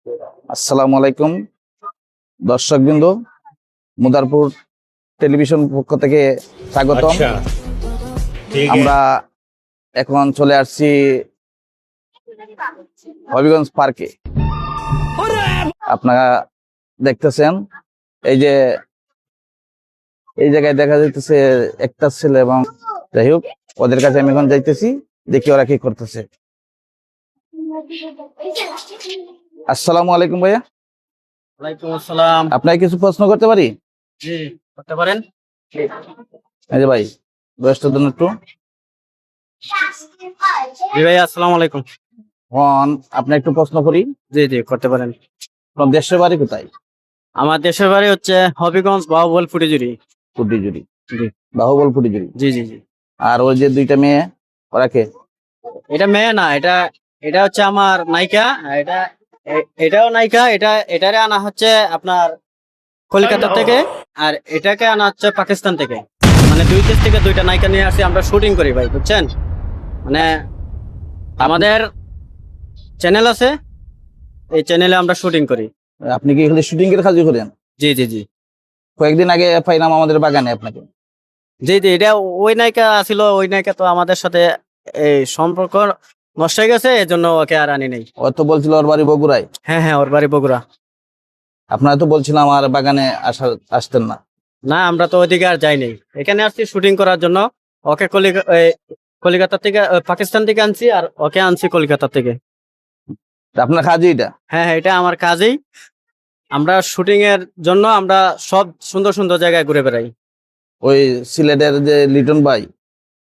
আসসালামু আলাইকুম দর্শকবৃন্দ, মুদারপুর টেলিভিশন পক্ষ থেকে স্বাগতম। আমরা এখন চলে আসছি হবিগঞ্জ পার্কে। আপনারা দেখতেছেন এই জায়গায় দেখা যাইতেছে একটা ছেলে, এবং যাই হোক ওদের কাছে আমি এখন যাইতেছি, দেখি ওরা কি করতেছে। আসসালামু আলাইকুম ভাইয়া। ওয়ালাইকুম আসসালাম। আপনাকে কিছু প্রশ্ন করতে পারি? জি, করতে পারেন। এই যে ভাই, বয়সটা দেন একটু। জি ভাই, আসসালামু আলাইকুম। আপনি একটু প্রশ্ন করি। জি জি, করতে পারেন। আপনার দেশের বাড়ি কোথায়? আমার দেশের বাড়ি হচ্ছে হবিগঞ্জ, বাহুবল, ফুটিজুরি। ফুটিজুরি। জি বাহুবল ফুটিজুরি। জি জি জি। আর ওই যে দুইটা মেয়ে, ওরা কে? এটা মেয়ে না, এটা এটা হচ্ছে আমার নায়িকা। এটাও নায়িকা। এটারে আনা হচ্ছে আপনার কলকাতা থেকে, আর এটাকে আনা হচ্ছে পাকিস্তান থেকে। মানে দুই দেশ থেকে দুইটা নায়িকা নিয়ে আসি, আমরা শুটিং করি ভাই, বুঝছেন? মানে আমাদের চ্যানেল আছে, এই চ্যানেলে আমরা শুটিং করি। আপনি কি এখানে শুটিং এর কাজই করেন? জি জি জি কয়েকদিন আগে পাইলাম আমাদের বাগানে আপনাকে। জি জি। এটা ওই নায়িকা ছিল, ওই নায়িকা তো আমাদের সাথে এই সম্পর্ক নষ্ট হয়ে গেছে, এজন্য ওকে আর আনি নেই। ও তো বলছিল ওর বাড়ি বগুড়ায়। হ্যাঁ হ্যাঁ, ওর বাড়ি বগুড়া। আপনারা তো বলছিলাম আমার বাগানে আসতেন না। না, আমরা তো ওইদিকে আর যাই নাই, এখানে আসছি শুটিং করার জন্য। ওকে কলিকাতা থেকে, পাকিস্তান থেকে আনছি, আর ওকে আনছি কলকাতা থেকে। আপনার কাজই এটা? হ্যাঁ হ্যাঁ, এটা আমার কাজেই। আমরা শুটিং এর জন্য আমরা সব সুন্দর সুন্দর জায়গায় ঘুরে বেড়াই। ওই সিলেটের যে লিটন ভাই,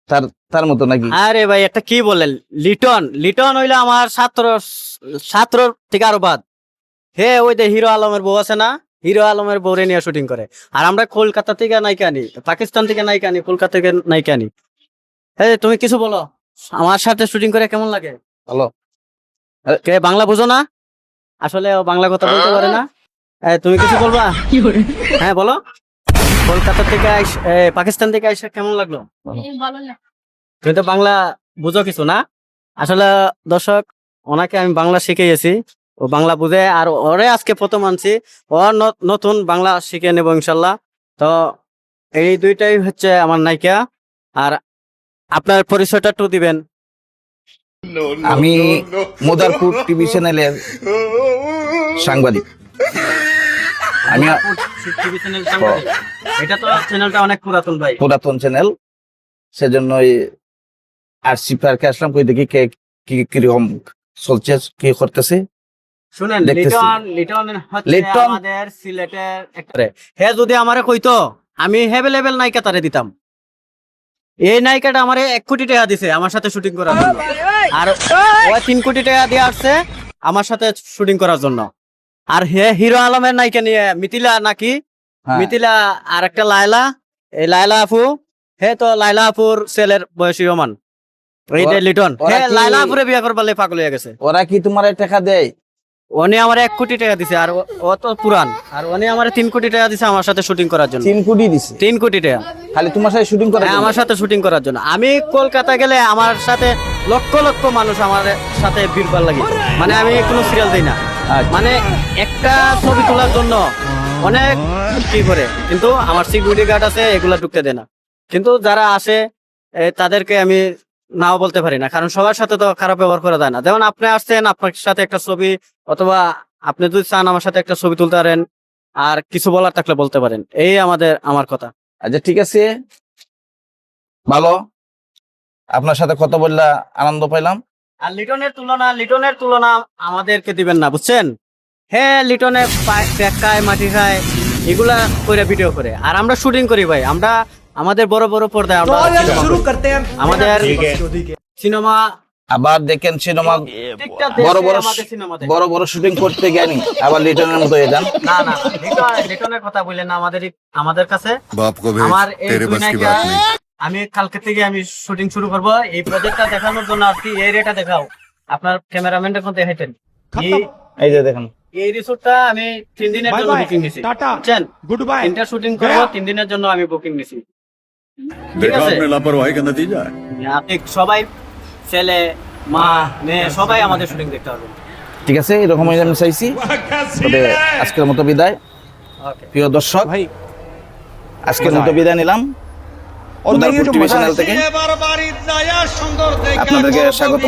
তার তার মতো নাকি? আরে ভাই, একটা কি বললেন? লিটন লিটন হইলো আমার ছাত্র থেকে আরো বাদ। হে, ওই যে হিরো আলমের বউ আছে না, হিরো আলমের বউরে নিয়ে শুটিং করে। আর আমরা কলকাতা থেকে নায়িকা আনি, পাকিস্তান থেকে নায়িকা আনি, কলকাতা থেকে নায়িকা আনি। হ্যাঁ, তুমি কিছু বলো, আমার সাথে শুটিং করে কেমন লাগে? হ্যালো, কে বাংলা বুঝো না? আসলে ও বাংলা কথা বলতে পারে না। তুমি কিছু বলবা? হ্যাঁ বলো। কলকাতা থেকে পাকিস্তান থেকে আইসা কেমন লাগলো? তুমি তো বাংলা বুঝো কিছু না। আসলে দর্শক, ওনাকে আমি বাংলা শিখিয়েছি, ও বাংলা বুঝে। আর ওরে আজকে প্রথম আনছি, ওর নতুন বাংলা শিখে নেবো ইনশাল্লাহ। তো এই দুইটাই হচ্ছে আমার নায়িকা। আর আপনার পরিচয়টা একটু দিবেন। আমি মুদারপুর টিভি চ্যানেলের সাংবাদিক। আমি টিভি চ্যানেল সাংবাদিক। এটা তো চ্যানেলটা অনেক পুরাতন ভাই, পুরাতন চ্যানেল, সেজন্যই আসছি পার্কে আসলাম, কই দেখি কে কিরকম চলছে, কি করতেছে। শুনেন, দেখতেছি। লিটন হচ্ছে লিটন আমাদের সিলেটের একটা। হে যদি আমারে কইতো, আমি হেভেলেবেল নায়িকা তারে দিতাম। এই নায়িকাটা আমারে 1 কোটি টাকা দিছে আমার সাথে শুটিং করার জন্য, আর ও 3 কোটি টাকা দিয়ে আসছে আমার সাথে শুটিং করার জন্য। আর হে হিরো আলমের নায়িকা নিয়ে মিথিলা নাকি, হ্যাঁ। মিথিলা আর একটা লায়লা, এই লায়লা আপু। হে তো লায়লা আপুর ছেলের বয়সী সমান এই যে লিটন। ওরা হে কি- লায়লা আপুরে বিয়ে করবার লাই পাগল হয়ে গেছে। ওরা কি তোমার টাকা দেয়? উনি আমার 1 কোটি টাকা দিছে, আর ও তো পুরান। আর উনি আমার 3 কোটি টাকা দিছে আমার সাথে শুটিং করার জন্য। 3 কোটি দিছে 3 কোটি টাকা খালি তোমার সাথে শুটিং করে? হ্যাঁ, আমার সাথে শুটিং করার জন্য। আমি কলকাতা গেলে আমার সাথে লক্ষ লক্ষ মানুষ আমার সাথে ভিড় লাগে। মানে আমি কোনো সিরিয়াল দিই না, মানে একটা ছবি তোলার জন্য অনেক কি করে, কিন্তু আমার সিকিউরিটি গার্ড আছে, এগুলা ঢুকতে দেয় না। কিন্তু যারা আসে তাদেরকে আমি নাও বলতে পারি না, কারণ সবার সাথে তো খারাপ ব্যবহার করা যায় না। যেমন আপনি আসছেন, আপনার সাথে একটা ছবি, অথবা আপনি যদি চান আমার সাথে একটা ছবি তুলতে পারেন, আর কিছু বলার থাকলে বলতে পারেন। এই আমার কথা। আচ্ছা ঠিক আছে, ভালো, আপনার সাথে কথা বললা আনন্দ পাইলাম। আর লিটনের তুলনা আমাদেরকে দিবেন না, বুঝছেন? হ্যাঁ, লিটনে প্যাক খায়, মাটি খায়, এগুলা করে ভিডিও করে। আর আমরা শুটিং করি ভাই, আমরা আমাদের বড় বড় পর্দায় আমরা আমাদের সিনেমা। আবার দেখেন সিনেমা বড় বড় শুটিং করতে গেনি, আবার লিটনের মতো হয়ে যান। না না, লিটনের কথা বললেন না আমাদের কাছে। আমার এই দুই নায়িকা, আমি কালকে থেকে আমি শুটিং শুরু করব। এই প্রজেক্টটা দেখানোর জন্য আপনি এই রেটা দেখাও, আপনার ক্যামেরাম্যানটা কোন দেখাইতেন। এই যে দেখেন, এই রিসোর্টটা আমি 3 দিনের জন্য বুকিং নিছি, বুঝছেন? Good bye. 3টা শুটিং করব, 3 দিনের জন্য আমি বুকিং নিছি। ঠিক আছে, लापरवाही का नतीजा है। আপনি সবাই, ছেলে, মা, মেয়ে সবাই আমাদের শুটিং দেখতে পারবেন। ঠিক আছে, এরকমই আমি চাইছি। তবে আজকের মতো বিদায়, প্রিয় দর্শক, ভাই আজকের মতো বিদায় নিলাম और मैं ये উদারপুর जो টিভি मजा চ্যানেল থেকে। আপনাদেরকে স্বাগত।